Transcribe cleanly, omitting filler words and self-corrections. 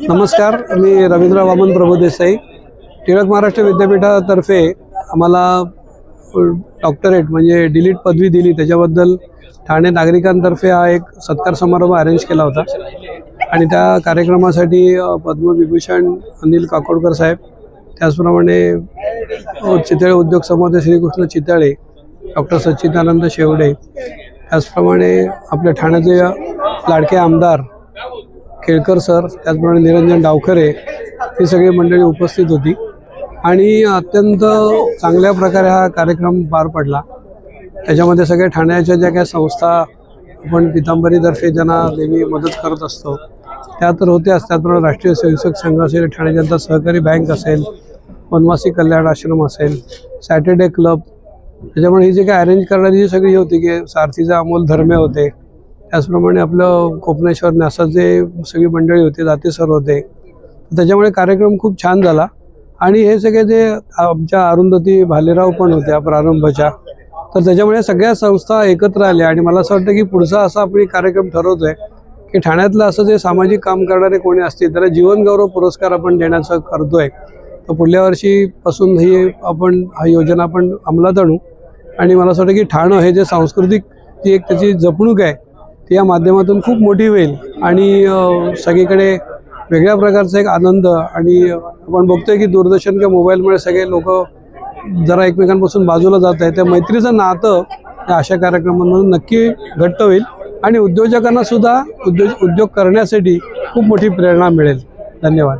नमस्कार, मी रवींद्र वामन प्रभुदेसाई। टिळक महाराष्ट्र विद्यापीठातर्फे आम्हाला डॉक्टरेट म्हणजे डिलीट पदवी दिली, त्याच्याबद्दल ठाणे नागरिकांतर्फे हा एक सत्कार समारंभ अरेंज केला होता आणि त्या कार्यक्रमासाठी पद्मविभूषण अनिल काकोडकर साहेब, त्याचप्रमाणे चितळे उद्योग समूहाचे श्रीकृष्ण चितळे, डॉक्टर सच्चिदानंद शेवडे, त्याचप्रमाणे आपल्या ठाण्याचे लाडके आमदार केळकर सर, त्याचप्रमाणे निरंजन डावखरे, ही सगळी मंडळी उपस्थित होती आणि अत्यंत चांगल्या प्रकारे हा कार्यक्रम पार पडला। त्याच्यामध्ये सगळे ठाण्याच्या ज्या काही संस्था आपण पितांबरीतर्फे ज्यांना नेहमी मदत करत असतो त्या तर होत्याच, त्याचप्रमाणे राष्ट्रीय स्वयंसेवक संघ असेल, ठाणे जनता सहकारी बँक असेल, वनवासी कल्याण आश्रम असेल, सॅटर्डे क्लब, त्याच्यामुळे ही जे काही अरेंज करणारी जी सगळी होती की सारथीचे अमोल धर्मे होते, त्याचप्रमाणे आपलं कोपनेश्वर न्यासाचे सगळी मंडळी होती, दाते सर होते, त्याच्यामुळे कार्यक्रम खूप छान झाला। आणि हे सगळे जे आमच्या अरुंधती भालेराव पण होत्या प्रारंभच्या, तर त्याच्यामुळे सगळ्या संस्था एकत्र आल्या आणि मला असं वाटतं की पुढचा असा आपण कार्यक्रम ठरवतोय की ठाण्यातलं असं जे सामाजिक काम करणारे कोणी असतील त्याला जीवनगौरव पुरस्कार आपण देण्याचं करतोय। तर पुढल्या वर्षीपासून ही योजना आपण अंमलात आणू आणि मला असं वाटतं की ठाणं हे जे सांस्कृतिक ती एक त्याची जपणूक आहे ती या माध्यमातून खूप मोठी होईल आणि सगळीकडे वेगळ्या प्रकारचा एक आनंद। आणि आपण बघतोय की दूरदर्शन किंवा मोबाईलमुळे सगळे लोक जरा एकमेकांपासून बाजूला जात आहेत, त्या मैत्रीचं नातं या अशा कार्यक्रमांमधून नक्की घट्ट होईल आणि उद्योजकांना सुद्धा उद्योग करण्यासाठी खूप मोठी प्रेरणा मिळेल। धन्यवाद।